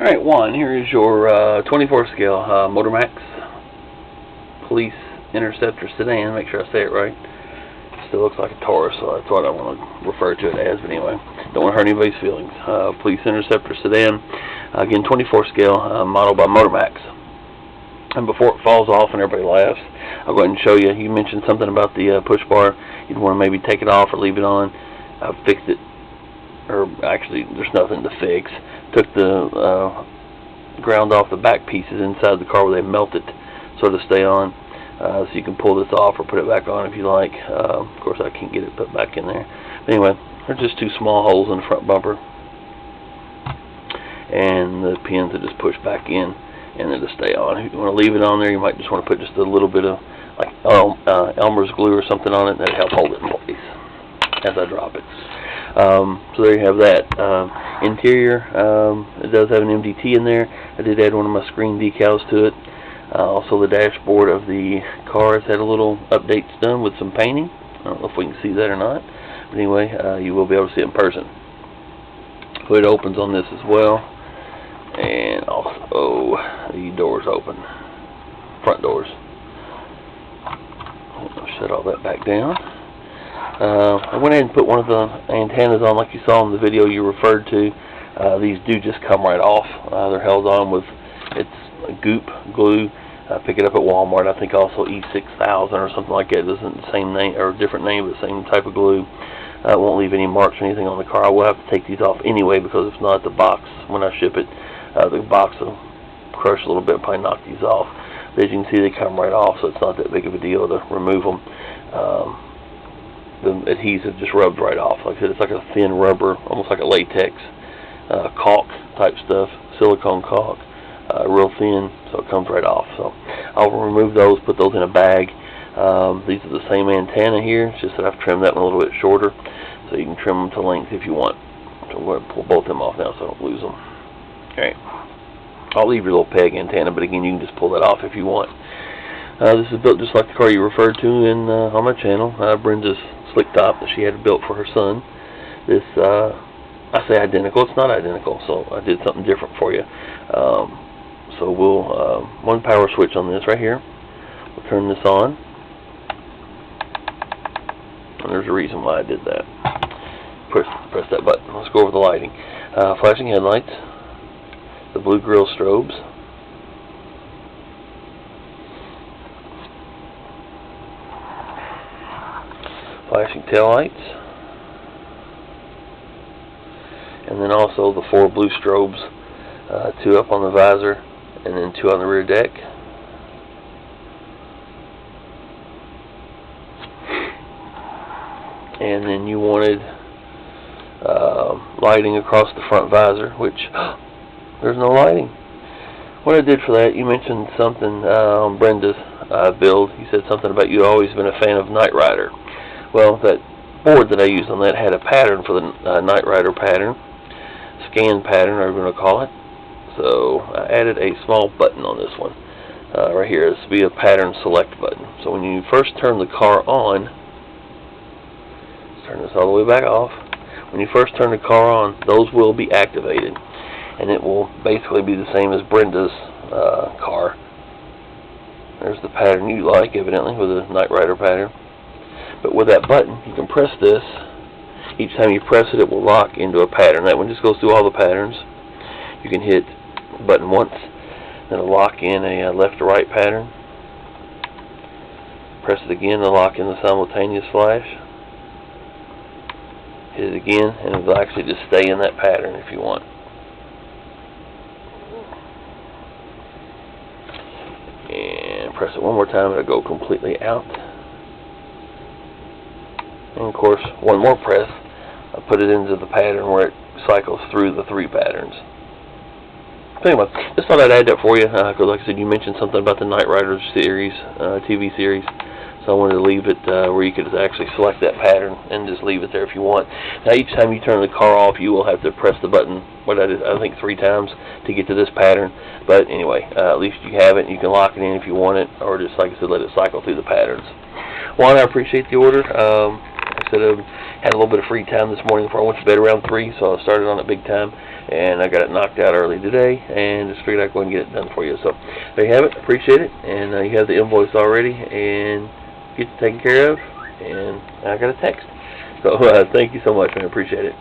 Alright, Juan, here is your 24 scale Motormax Police Interceptor Sedan. Make sure I say it right. Still looks like a Taurus, so that's what I want to refer to it as, but anyway, don't want to hurt anybody's feelings. Police Interceptor Sedan, again 24 scale, model by Motormax. And before it falls off and everybody laughs, I'll go ahead and show you. You mentioned something about the push bar. You'd want to maybe take it off or leave it on. I fixed it, or actually there's nothing to fix. Took the ground off the back pieces inside the car where they melted, so to stay on. So you can pull this off or put it back on if you like. Of course I can't get it put back in there. But anyway, there's just two small holes in the front bumper, and the pins that just push back in, and then to stay on. If you want to leave it on there, you might just want to put just a little bit of like Elmer's glue or something on it, and that'll help hold it in place as I drop it. So there you have that. Interior, it does have an MDT in there. I did add one of my screen decals to it. Also the dashboard of the car has had a little updates done with some painting. I don't know if we can see that or not, but anyway, you will be able to see it in person. Hood opens on this as well, and also the doors open, front doors. I'll shut all that back down. I went ahead and put one of the antennas on like you saw in the video you referred to. These do just come right off. They're held on with, it's goop glue. Pick it up at Walmart. I think also E6000 or something like that. It isn't the same name or different name, but same type of glue. It won't leave any marks or anything on the car. I will have to take these off anyway, because if not, the box, when I ship it, the box will crush a little bit and probably knock these off. But as you can see, they come right off, so it's not that big of a deal to remove them. The adhesive just rubs right off. Like I said, it's like a thin rubber, almost like a latex caulk type stuff, silicone caulk, real thin, so it comes right off. So I'll remove those, put those in a bag. These are the same antenna here, it's just that I've trimmed that one a little bit shorter, so you can trim them to length if you want. So I'm going to pull both of them off now so I don't lose them. Alright, I'll leave your little peg antenna, but again, you can just pull that off if you want. This is built just like the car you referred to in on my channel, Brenda's slicktop that she had built for her son. This, I say identical, it's not identical, so I did something different for you. So we'll, one power switch on this right here. We'll turn this on. And there's a reason why I did that. Press that button. Let's go over the lighting. Flashing headlights. The blue grille strobes. Flashing taillights, and then also the 4 blue strobes, 2 up on the visor and then 2 on the rear deck. And then you wanted lighting across the front visor, which there's no lighting. What I did for that, you mentioned something on Brenda's build. You said something about you always been a fan of Knight Rider. Well, that board that I used on that had a pattern for the Knight Rider pattern, scan pattern, whatever you want to call it. So I added a small button on this one. Right here, this will be a pattern select button. So when you first turn the car on, let's turn this all the way back off. When you first turn the car on, those will be activated, and it will basically be the same as Brenda's car. There's the pattern you like, evidently, with a Knight Rider pattern. But with that button, you can press this. Each time you press it, it will lock into a pattern. That one just goes through all the patterns. You can hit the button once, then it'll lock in a left to right pattern. Press it again to lock in the simultaneous flash. Hit it again, and it will actually just stay in that pattern if you want. And press it one more time, it'll go completely out. And of course, one more press, I put it into the pattern where it cycles through the 3 patterns. So anyway, just thought I'd add that for you, because like I said, you mentioned something about the Knight Rider series, TV series. So I wanted to leave it where you could actually select that pattern and just leave it there if you want. Now each time you turn the car off, you will have to press the button, what I did, I think 3 times to get to this pattern. But anyway, at least you have it, and you can lock it in if you want it, or just, like I said, let it cycle through the patterns. Juan, I appreciate the order. I said I had a little bit of free time this morning before I went to bed around 3, so I started on it big time. and I got it knocked out early today, and just figured I'd go and get it done for you. So there you have it. Appreciate it, and you have the invoice already, and get it taken care of, and I got a text. So thank you so much, man. Appreciate it.